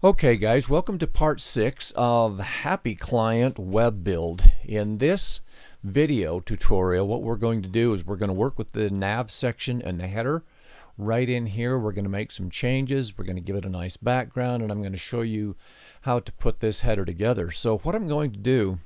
Okay guys, welcome to part 6 of Happy Client Web Build. In this video tutorial, what we're going to do is we're going to work with the nav section and the header. Right in here, we're going to make some changes. We're going to give it a nice background, and I'm going to show you how to put this header together. So what I'm going to do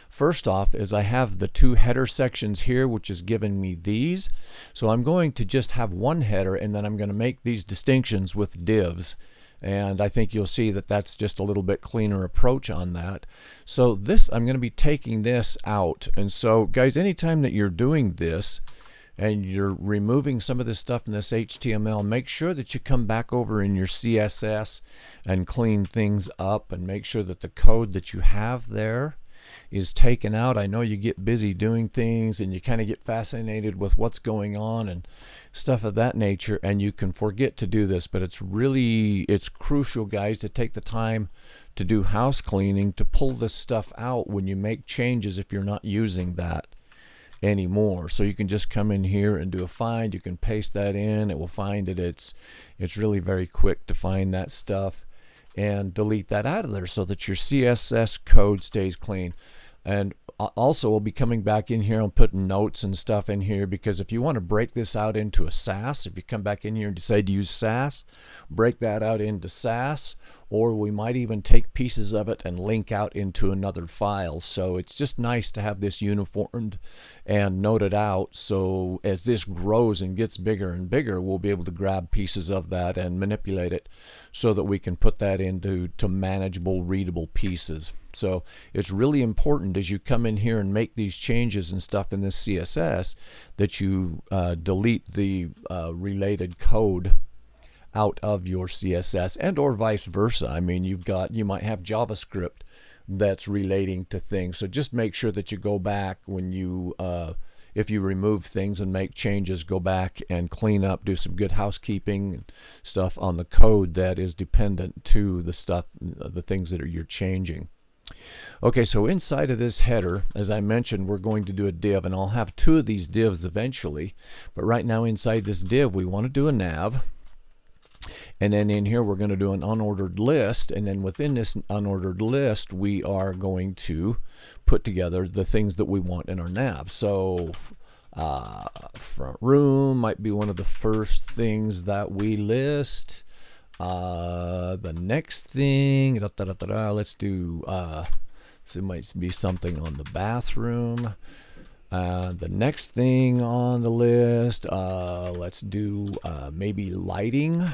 first off is I have the two header sections here, which is giving me these. So I'm going to just have one header, and then I'm going to make these distinctions with divs. And I think you'll see that that's just a little bit cleaner approach on that. So this, I'm going to be taking this out. And so guys, anytime that you're doing this and you're removing some of this stuff in this HTML, make sure that you come back over in your CSS and clean things up and make sure that the code that you have there is taken out. I know you get busy doing things and you kind of get fascinated with what's going on and stuff of that nature, and you can forget to do this, but it's crucial, guys, to take the time to do house cleaning, to pull this stuff out when you make changes if you're not using that anymore. So you can just come in here and do a find. You can paste that in. It will find it. It's really very quick to find that stuff and delete that out of there so that your CSS code stays clean. And also we'll be coming back in here and putting notes and stuff in here, because if you want to break this out into a Sass, if you come back in here and decide to use Sass, break that out into Sass, or we might even take pieces of it and link out into another file. So it's just nice to have this uniformed and noted out, so as this grows and gets bigger and bigger, we'll be able to grab pieces of that and manipulate it so that we can put that into manageable, readable pieces. So it's really important as you come in here and make these changes and stuff in this CSS that you delete the related code out of your CSS, and or vice versa. I mean, you might have JavaScript that's relating to things, so just make sure that you go back when you if you remove things and make changes, go back and clean up, do some good housekeeping and stuff on the code that is dependent to the things that you're changing. Okay, so inside of this header, as I mentioned, we're going to do a div, and I'll have two of these divs eventually, but right now inside this div we want to do a nav, and then in here we're going to do an unordered list, and then within this unordered list we are going to put together the things that we want in our nav. So front room might be one of the first things that we list. The next thing, let's do, so it might be something on the bathroom. The next thing on the list, let's do maybe lighting.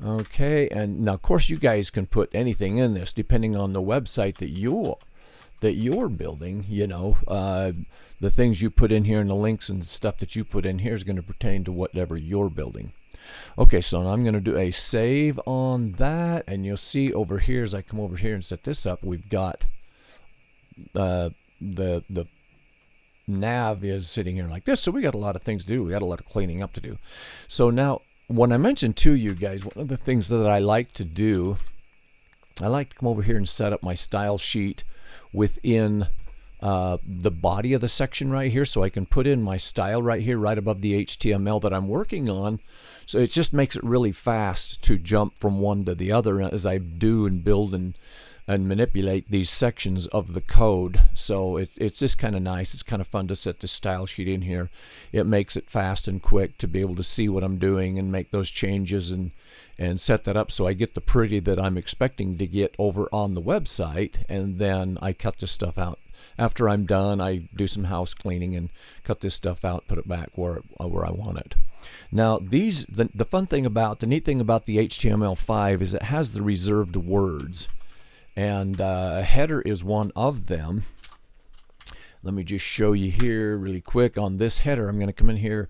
Okay, and now of course you guys can put anything in this depending on the website that you're building. You know, the things you put in here and the links and stuff that you put in here is going to pertain to whatever you're building. Okay, so I'm going to do a save on that, and you'll see over here as I come over here and set this up, we've got the nav is sitting here like this, so we got a lot of things to do. We got a lot of cleaning up to do. So now, when I mentioned to you guys, one of the things that I like to do, I like to come over here and set up my style sheet within the body of the section right here, so I can put in my style right here, right above the HTML that I'm working on. So it just makes it really fast to jump from one to the other as I do and build and manipulate these sections of the code. So it's just kind of nice. It's kind of fun to set the style sheet in here. It makes it fast and quick to be able to see what I'm doing and make those changes and set that up so I get the pretty that I'm expecting to get over on the website, and then I cut this stuff out. After I'm done, I do some house cleaning and cut this stuff out, put it back where I want it. Now the fun thing about, the neat thing about the HTML5 is it has the reserved words, and header is one of them. Let me just show you here really quick on this header. I'm going to come in here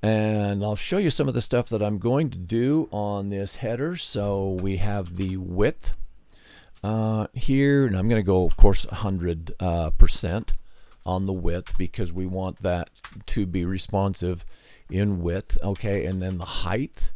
and I'll show you some of the stuff that I'm going to do on this header. So we have the width here, and I'm going to go, of course, 100% on the width because we want that to be responsive in width. Okay, and then the height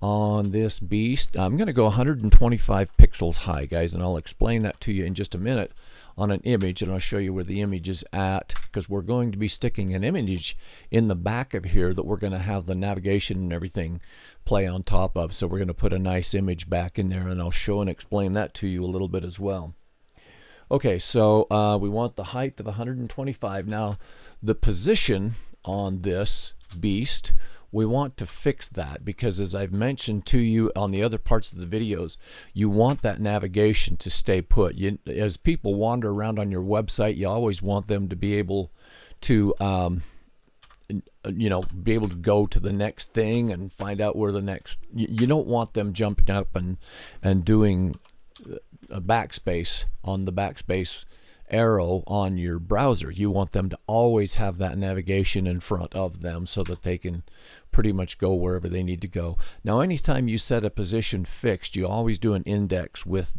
on this beast. I'm going to go 125 pixels high, guys, and I'll explain that to you in just a minute on an image, and I'll show you where the image is at, because we're going to be sticking an image in the back of here that we're going to have the navigation and everything play on top of. So we're going to put a nice image back in there, and I'll show and explain that to you a little bit as well. Okay, so we want the height of 125. Now, the position on this beast, we want to fix that, because as I've mentioned to you on the other parts of the videos, you want that navigation to stay put. As people wander around on your website, you always want them to be able to be able to go to the next thing and find out where the next, you don't want them jumping up and doing a backspace on the backspace arrow on your browser. You want them to always have that navigation in front of them so that they can pretty much go wherever they need to go. Now, anytime you set a position fixed, you always do an index with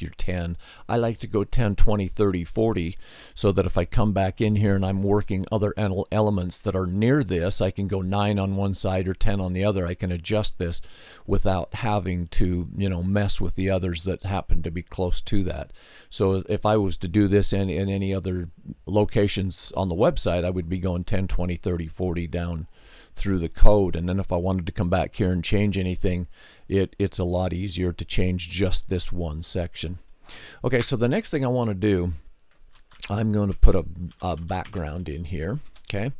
your 10. I like to go 10, 20, 30, 40, so that if I come back in here and I'm working other elements that are near this, I can go 9 on one side or 10 on the other. I can adjust this without having to, mess with the others that happen to be close to that. So if I was to do this in any other locations on the website, I would be going 10, 20, 30, 40 down through the code, and then if I wanted to come back here and change anything, it's a lot easier to change just this one section. Okay, so the next thing I want to do, I'm going to put a background in here. Okay,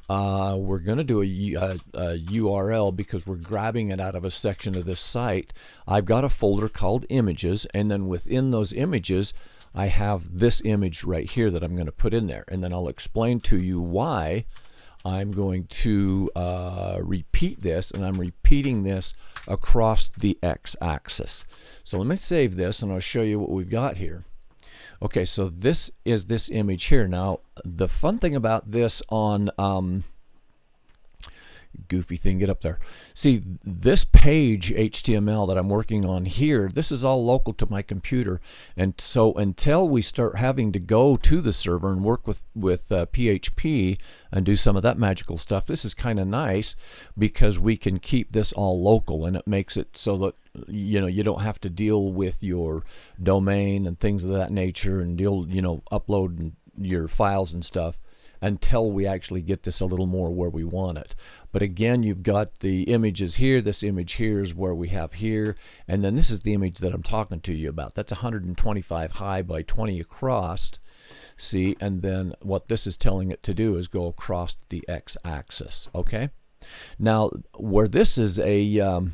we're going to do a URL because we're grabbing it out of a section of this site. I've got a folder called images, and then within those images I have this image right here that I'm going to put in there, and then I'll explain to you why I'm going to repeat this, and I'm repeating this across the x-axis. So let me save this, and I'll show you what we've got here. Okay, so this is this image here. Now, the fun thing about this on goofy thing, get up there. See, this page HTML that I'm working on here, this is all local to my computer, and so until we start having to go to the server and work with PHP and do some of that magical stuff, this is kind of nice because we can keep this all local, and it makes it so that you don't have to deal with your domain and things of that nature, and upload your files and stuff until we actually get this a little more where we want it. But again, you've got the images here. This image here is where we have here, and then this is the image that I'm talking to you about. That's 125 high by 20 across. See, and then what this is telling it to do is go across the x-axis. Okay, now where this is a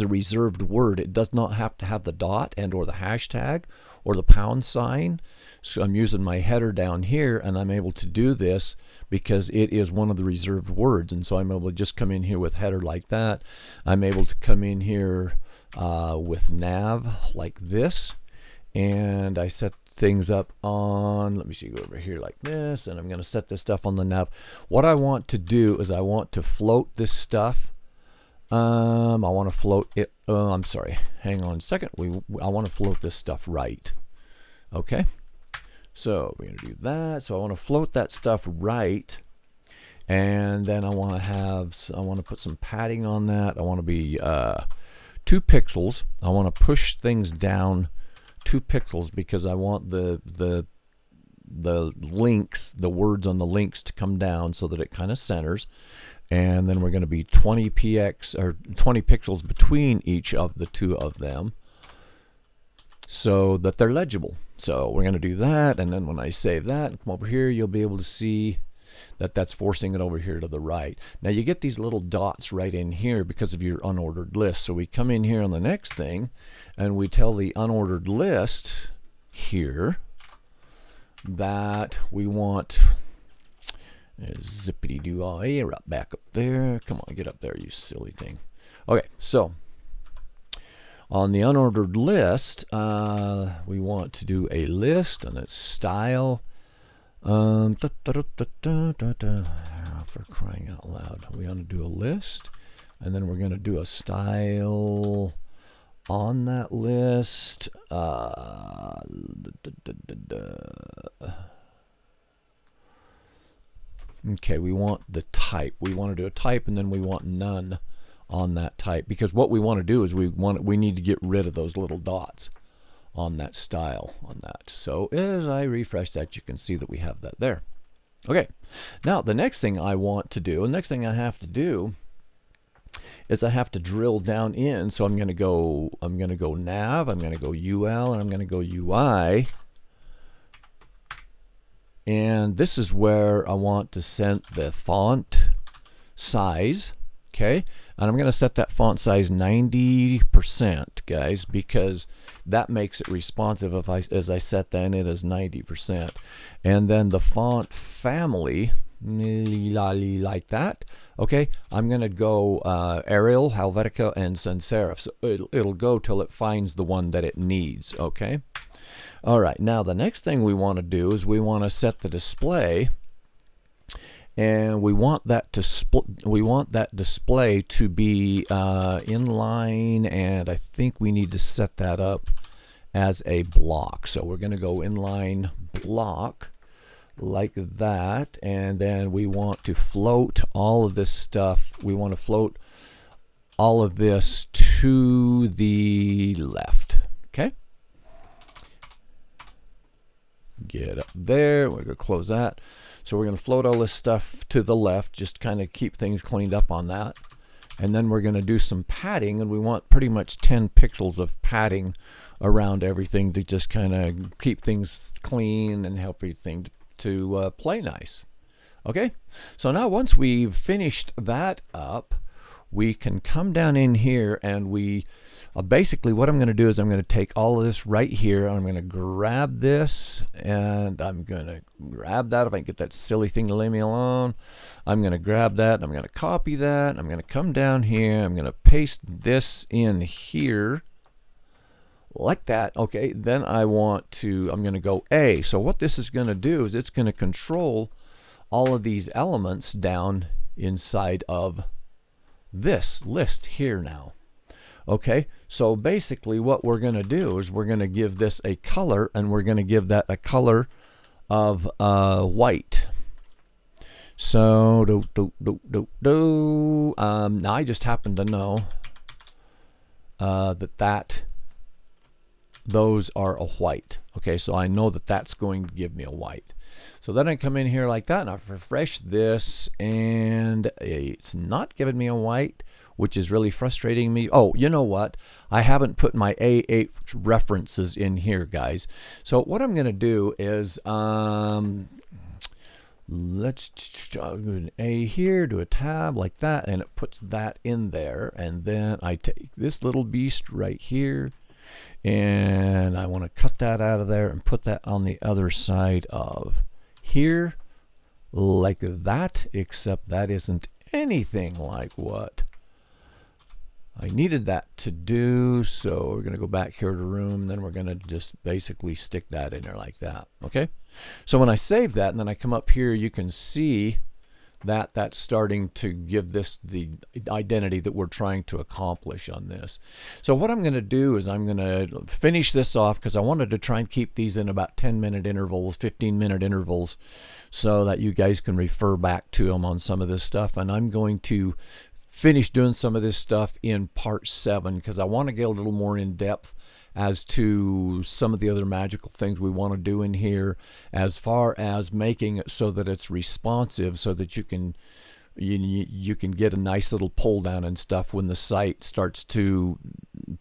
reserved word, it does not have to have the dot and or the hashtag or the pound sign. So I'm using my header down here, and I'm able to do this because it is one of the reserved words, and so I'm able to just come in here with header like that. I'm able to come in here with nav like this, and I set things up on, let me see, go over here like this, and I'm going to set this stuff on the nav. What I want to do is I want to float this stuff. I want to float it. I'm sorry. Hang on a second. I want to float this stuff right. Okay. So we're going to do that. So I want to float that stuff right, and then I want to put some padding on that. I want to be 2 pixels. I want to push things down 2 pixels because I want the links, the words on the links to come down so that it kind of centers. And then we're going to be 20 pixels between each of the 2 of them so that they're legible. So we're going to do that, and then when I save that and come over here, you'll be able to see that that's forcing it over here to the right. Now you get these little dots right in here because of your unordered list. So we come in here on the next thing, and we tell the unordered list here that we want zippity doo right back up there. Come on, get up there, you silly thing. Okay, so on the unordered list, we want to do a list, and it's style. For crying out loud, we want to do a list, and then we're going to do a style on that list. Okay, we want the type. We want to do a type, and then we want none on that type, because what we want to do is we need to get rid of those little dots on that style on that. So as I refresh that, you can see that we have that there. Okay, now the next thing I want to do, the next thing I have to do is I have to drill down in. So I'm going to go nav, I'm going to go UL, and I'm going to go UI. And this is where I want to set the font size. Okay, and I'm going to set that font size 90%, guys, because that makes it responsive as I set that in as 90%. And then the font family, like that. Okay, I'm going to go Arial, Helvetica, and Sans Serif. So it'll go till it finds the one that it needs. Okay. All right. Now the next thing we want to do is we want to set the display, and we want that to we want that display to be inline, and I think we need to set that up as a block. So we're going to go inline block like that, and then we want to float all of this stuff. We want to float all of this to the left. Okay, get up there. We're going to close that. So we're going to float all this stuff to the left, just kind of keep things cleaned up on that. And then we're going to do some padding, and we want pretty much 10 pixels of padding around everything to just kind of keep things clean and help everything to play nice. Okay, so now once we've finished that up, we can come down in here, and we basically what I'm going to do is I'm going to take all of this right here, and I'm going to grab this, and I'm going to grab that. If I can get that silly thing to leave me alone, I'm going to grab that, and I'm going to copy that, and I'm going to come down here, I'm going to paste this in here like that. Okay, then I'm going to go A. So what this is going to do is it's going to control all of these elements down inside of this list here now. Okay, so basically what we're going to do is we're going to give this a color, and we're going to give that a color of white. So now I just happen to know that those are a white. Okay, so I know that that's going to give me a white. So then I come in here like that, and I refresh this, and it's not giving me a white, which is really frustrating me. Oh, you know what? I haven't put my A8 references in here, guys. So what I'm going to do is let's do an A here, do a tab like that, and it puts that in there. And then I take this little beast right here, and I want to cut that out of there and put that on the other side of here like that, except that isn't anything like what I needed that to do. So we're going to go back here to room, and then we're going to just basically stick that in there like that. Okay, so when I save that and then I come up here, you can see that that's starting to give this the identity that we're trying to accomplish on this. So what I'm going to do is I'm going to finish this off, because I wanted to try and keep these in about 10-minute intervals, 15-minute intervals, so that you guys can refer back to them on some of this stuff. And I'm going to finish doing some of this stuff in part 7, because I want to get a little more in depth as to some of the other magical things we want to do in here, as far as making it so that it's responsive, so that you can get a nice little pull down and stuff when the site starts to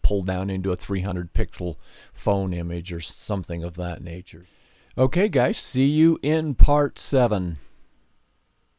pull down into a 300 pixel phone image or something of that nature. Okay guys, see you in part 7.